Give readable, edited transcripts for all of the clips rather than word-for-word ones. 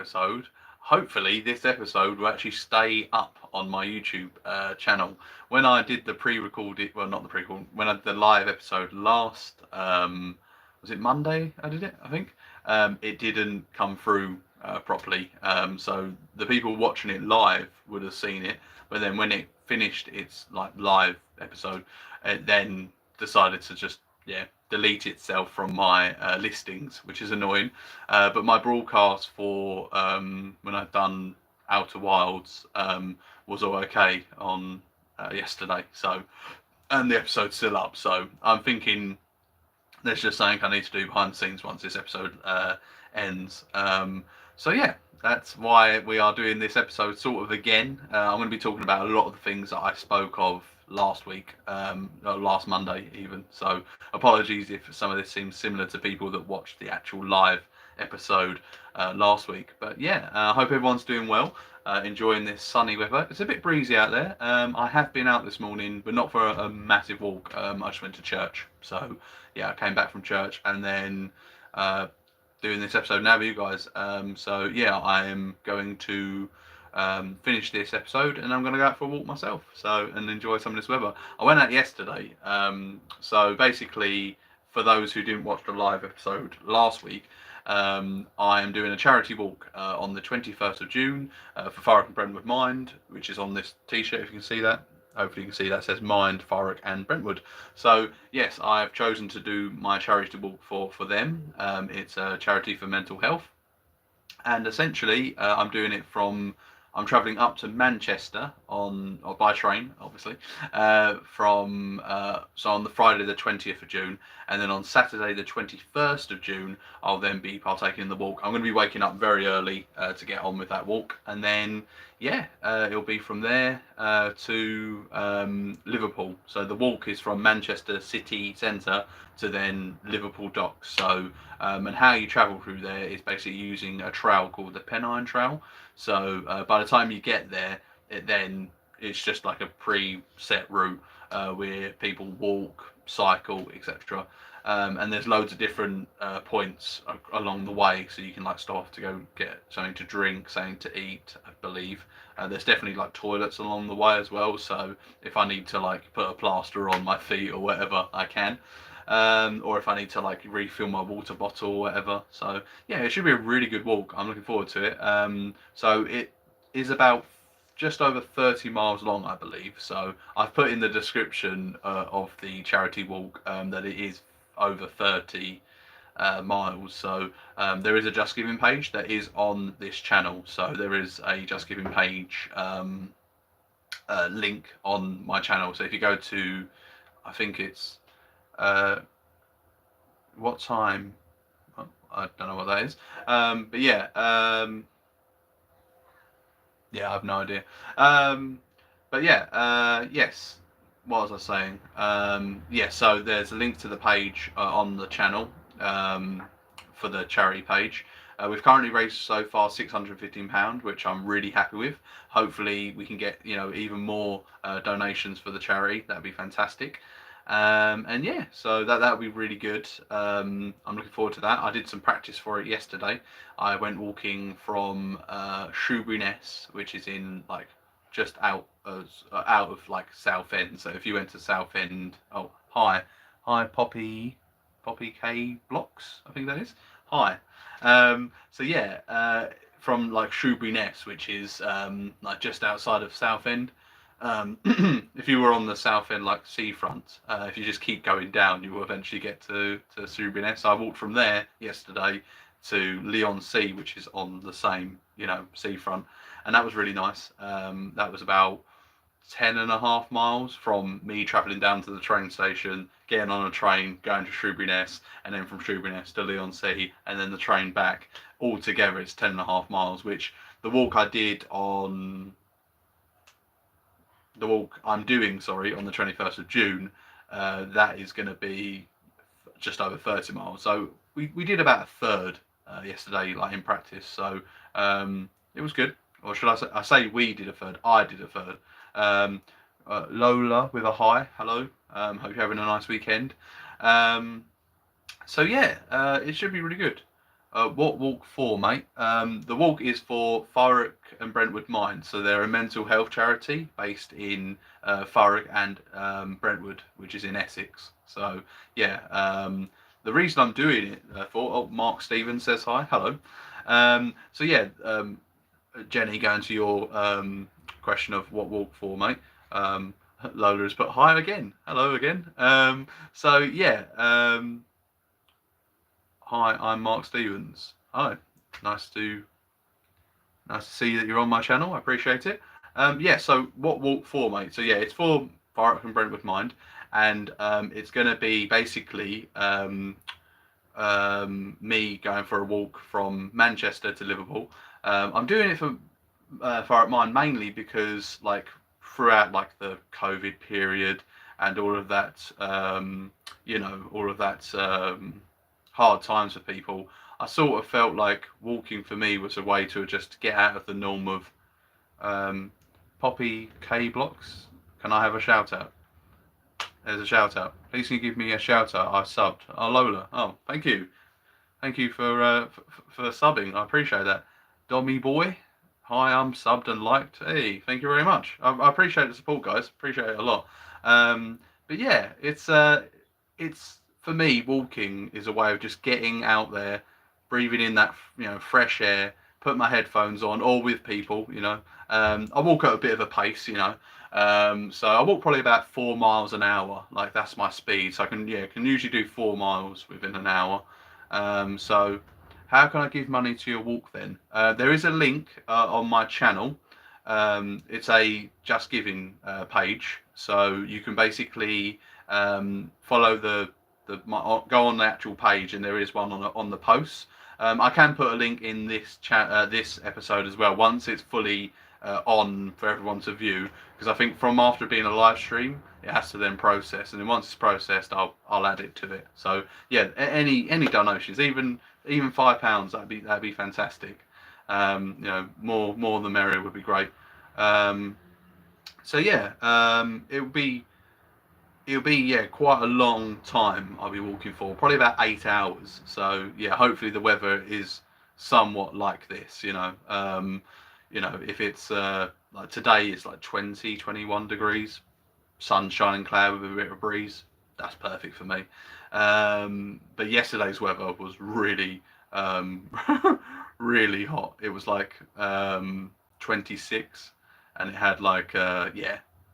episode, hopefully this episode will actually stay up on my YouTube channel. When I did the pre-recorded, well, not the pre-recorded, when I did the live episode last, was it Monday I did it, I think? It didn't come through properly. So the people watching it live would have seen it, but then when it finished its like live episode, it then decided to just delete itself from my listings, which is annoying. But my broadcast for when I've done Outer Wilds was all okay on yesterday. So, and the episode's still up. So I'm thinking there's just something I need to do behind the scenes once this episode ends. So yeah, that's why we are doing this episode sort of again. I'm going to be talking about a lot of the things that I spoke of last week, last Monday even. So apologies if some of this seems similar to people that watched the actual live episode last week. But yeah, I hope everyone's doing well. Enjoying this sunny weather. It's a bit breezy out there. I have been out this morning, but not for a massive walk. I just went to church. So yeah, I came back from church and then doing this episode now with you guys. So yeah, I am going to finish this episode and I'm going to go out for a walk myself. So and enjoy some of this weather. I went out yesterday. So basically, for those who didn't watch the live episode last week, I am doing a charity walk on the 21st of June for Thurrock and Brentwood Mind, which is on this t-shirt if you can see that. Hopefully you can see that says Mind, Thurrock and Brentwood. So yes, I've chosen to do my charity walk for them. It's a charity for mental health. And essentially I'm doing it I'm travelling up to Manchester by train, obviously, so on the Friday the 20th of June, and then on Saturday the 21st of June, I'll then be partaking in the walk. I'm going to be waking up very early to get on with that walk, and then yeah, it'll be from there to Liverpool. So the walk is from Manchester city centre to then Liverpool docks. So and how you travel through there is basically using a trail called the Pennine Trail. So by the time you get there, it's just like a pre-set route where people walk, cycle, etc. And there's loads of different points along the way, so you can like stop to go get something to drink, something to eat, I believe. There's definitely like toilets along the way as well, so if I need to like put a plaster on my feet or whatever, I can. Or if I need to like refill my water bottle or whatever. So yeah, it should be a really good walk. I'm looking forward to it. So it is about just over 30 miles long, I believe. So I've put in the description of the charity walk that it is over 30 miles. So there is a Just Giving page that is on this channel. So there is a Just Giving page link on my channel. So if you go to, I think it's what time? Well, I don't know what that is. But yeah, yeah, I have no idea. But yeah, yes. What was I saying? Yeah, so there's a link to the page on the channel for the charity page. We've currently raised so far £615, which I'm really happy with. Hopefully we can get even more donations for the charity. That'd be fantastic. And yeah, so that would be really good. I'm looking forward to that. I did some practice for it yesterday. I went walking from Shoeburyness, which is in like just out of like Southend. So if you went to Southend, oh hi Poppy K Blocks, I think that is. Hi. So yeah, from like Shoeburyness, which is like just outside of Southend. If you were on the south end, like seafront, if you just keep going down, you will eventually get to Shoeburyness. I walked from there yesterday to Leigh-on-Sea, which is on the same, seafront, and that was really nice. That was about 10.5 miles from me travelling down to the train station, getting on a train, going to Shoeburyness, and then from Shoeburyness to Leigh-on-Sea, and then the train back. Altogether, it's 10.5 miles, which the walk I did on the walk I'm doing, on the 21st of June, that is going to be just over 30 miles. So we did about a third yesterday, like in practice. So it was good. Or should I say we did a third? I did a third. Lola with a hi, hello. Hope you're having a nice weekend. So yeah, it should be really good. What walk for, mate? The walk is for Thurrock and Brentwood Mind. So they're a mental health charity based in Thurrock and Brentwood, which is in Essex. So yeah, the reason I'm doing it Mark Stevens says hi, hello. So yeah, Jenny, going to your question of what walk for, mate. Lola has put hi again. Hello again. So yeah. Hi, I'm Mark Stevens. Hi, nice to see that you're on my channel. I appreciate it. Yeah. So what walk for, mate? So yeah, it's for Thurrock and Brentwood Mind, and it's going to be basically me going for a walk from Manchester to Liverpool. I'm doing it for Thurrock Mind mainly because like throughout like the COVID period and all of that, all of that. Hard times for people, I sort of felt like walking for me was a way to just get out of the norm of Poppy K Blocks. Can I have a shout out? There's a shout out. Please can you give me a shout out? I subbed. Oh, Lola. Oh, thank you. Thank you for subbing. I appreciate that. Dommy boy. Hi, I'm subbed and liked. Hey, thank you very much. I appreciate the support, guys. Appreciate it a lot. But yeah, it's for me, walking is a way of just getting out there, breathing in that fresh air, put my headphones on, or with people. I walk at a bit of a pace. So I walk probably about 4 miles an hour. Like that's my speed. So I can usually do 4 miles within an hour. So how can I give money to your walk then? There is a link on my channel. It's a Just Giving page. So you can basically follow go on the actual page, and there is one on the posts. I can put a link in this this episode as well once it's fully on for everyone to view, because I think from after being a live stream it has to then process, and then once it's processed I'll add it to it. So yeah, any donations, even £5, that'd be fantastic. More the merrier would be great. So yeah, it'll be quite a long time I'll be walking for, probably about 8 hours. So yeah, hopefully the weather is somewhat like this. If it's like today it's like 21 degrees, sun shining, cloud with a bit of breeze, that's perfect for me. But yesterday's weather was really really hot. It was like 26, and it had like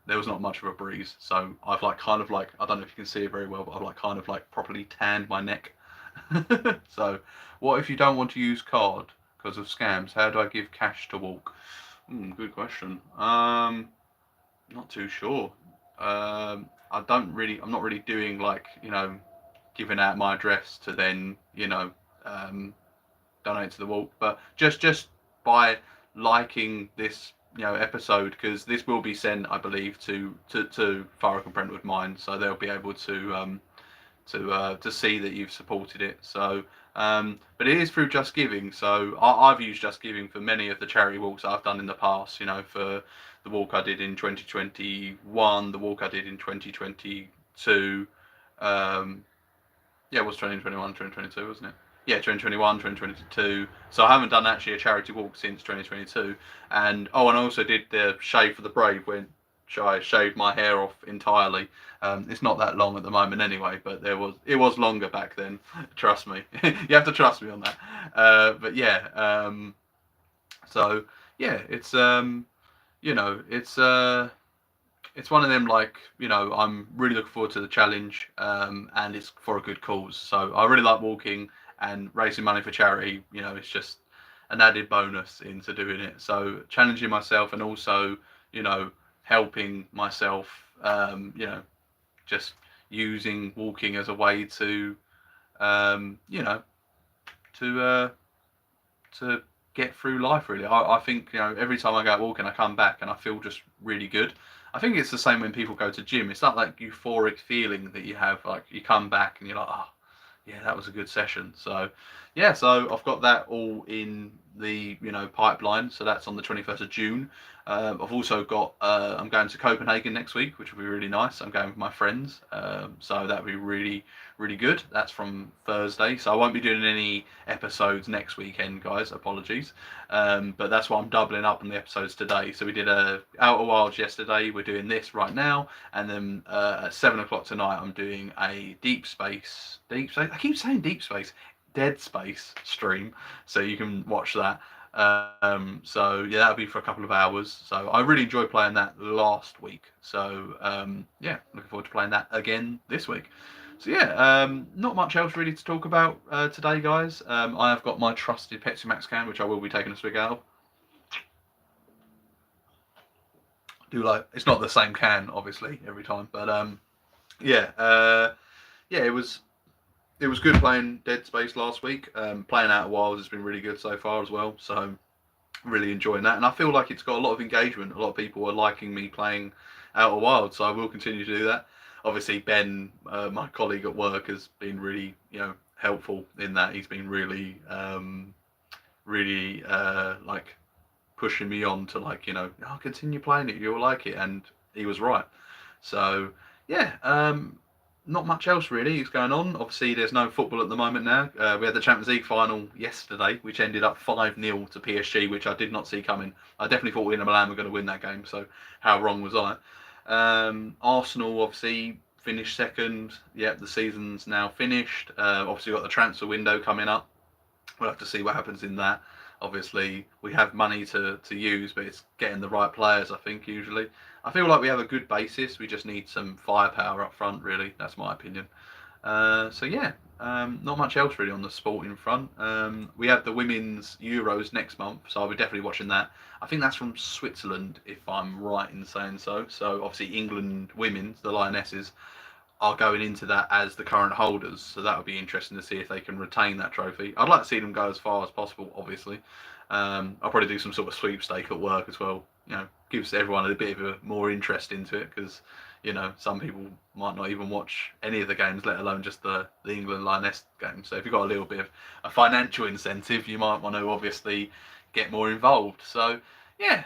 there was not much of a breeze. So I've like kind of like, I don't know if you can see it very well, but I've like kind of like properly tanned my neck. So what if you don't want to use card because of scams? How do I give cash to walk? Good question. Not too sure. I'm not really doing like, giving out my address to then, donate to the walk, but just by liking this episode, because this will be sent, I believe, to Thurrock and Brentwood Mine, so they'll be able to see that you've supported it. So but it is through Just Giving, so I've used Just Giving for many of the charity walks I've done in the past. For the walk I did in 2021, the walk I did in 2022. It was 2021, 2022, wasn't it? Yeah, 2021, 2022. So I haven't done actually a charity walk since 2022. And I also did the Shave for the Brave, when I shaved my hair off entirely. It's not that long at the moment anyway, but it was longer back then. Trust me. You have to trust me on that. But yeah, so yeah, it's one of them, like, I'm really looking forward to the challenge, and it's for a good cause. So I really like walking and raising money for charity. It's just an added bonus into doing it. So challenging myself, and also, helping myself, just using walking as a way to, to get through life, really. I think, every time I go out walking, I come back and I feel just really good. I think it's the same when people go to gym. It's that euphoric feeling that you have, like you come back and you're like, oh yeah, that was a good session. So yeah, so I've got that all in the pipeline. So that's on the 21st of June. I've also got I'm going to Copenhagen next week, which will be really nice. I'm going with my friends, so that'll be really good. That's from Thursday, so I won't be doing any episodes next weekend, guys. Apologies, but that's why I'm doubling up on the episodes today. So we did a Outer Wilds yesterday. We're doing this right now, and then at 7 o'clock tonight, I'm doing a Deep Space. I keep saying Deep Space. Dead Space stream, so you can watch that. So yeah, that'll be for a couple of hours. So I really enjoyed playing that last week. So yeah, looking forward to playing that again this week. So yeah, not much else really to talk about today, guys. I have got my trusted Pepsi Max can, which I will be taking a swig out of. Do like it's not the same can, obviously, every time, but yeah, yeah, it was good playing Dead Space last week. Playing Outer Wilds has been really good so far as well. So really enjoying that, and I feel like it's got a lot of engagement. A lot of people are liking me playing Outer Wilds, so I will continue to do that. Obviously, Ben, my colleague at work, has been really helpful in that. He's been really like pushing me on to I'll continue playing it. You'll like it, and he was right. So yeah, not much else really is going on. Obviously, there's no football at the moment now. We had the Champions League final yesterday, which ended up 5-0 to PSG, which I did not see coming. I definitely thought Inter Milan were going to win that game, so how wrong was I? Arsenal obviously finished second. Yep, the season's now finished. Obviously, got the transfer window coming up. We'll have to see what happens in that. Obviously, we have money to use, but it's getting the right players, I think, usually. I feel like we have a good basis. We just need some firepower up front, really. That's my opinion. So, yeah, not much else really on the sporting front. We have the Women's Euros next month, so I'll be definitely watching that. I think that's from Switzerland, if I'm right in saying so. So, obviously, England women's, the Lionesses, are going into that as the current holders. So that would be interesting to see if they can retain that trophy. I'd like to see them go as far as possible, obviously. I'll probably do some sort of sweepstake at work as well. Gives everyone a bit of a more interest into it because, some people might not even watch any of the games, let alone just the England Lioness game. So if you've got a little bit of a financial incentive, you might want to obviously get more involved. So yeah,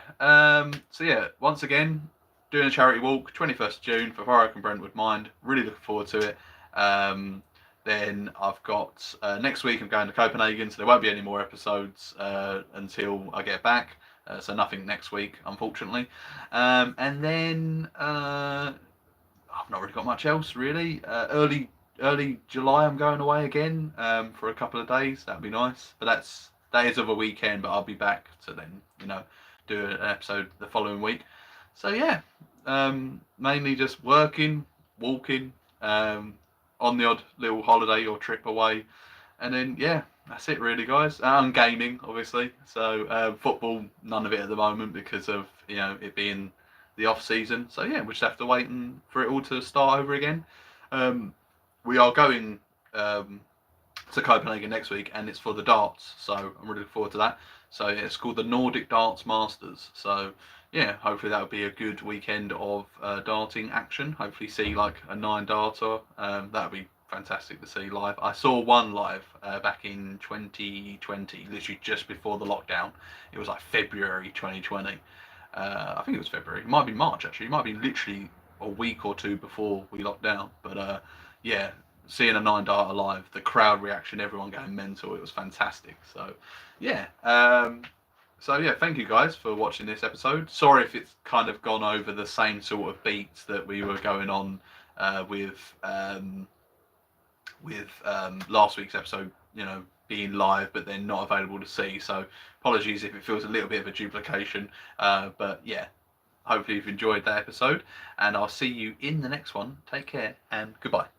once again, doing a charity walk, 21st June for Thurrock and Brentwood Mind. Really looking forward to it. Then I've got next week I'm going to Copenhagen, so there won't be any more episodes until I get back. So nothing next week, unfortunately. And then I've not really got much else really. Early July I'm going away again for a couple of days. That'd be nice. But that is of a weekend. But I'll be back to then do an episode the following week. So yeah, mainly just working, walking, on the odd little holiday or trip away, and then yeah, that's it really, guys. And gaming, obviously. So football, none of it at the moment because of it being the off season. So yeah, we just have to wait for it all to start over again. We are going to Copenhagen next week, and it's for the darts. So I'm really looking forward to that. So it's called the Nordic Darts Masters. So yeah, hopefully that'll be a good weekend of darting action. Hopefully see like a 9-darter. That'll be fantastic to see live. I saw one live back in 2020, literally just before the lockdown. It was like February 2020. I think it was February. It might be March actually. It might be literally a week or two before we locked down. But yeah, seeing a 9-darter live, the crowd reaction, everyone going mental. It was fantastic. So yeah. So yeah, thank you guys for watching this episode. Sorry if it's kind of gone over the same sort of beats that we were going on with last week's episode, being live but then not available to see. So apologies if it feels a little bit of a duplication. But yeah, hopefully you've enjoyed that episode, and I'll see you in the next one. Take care and goodbye.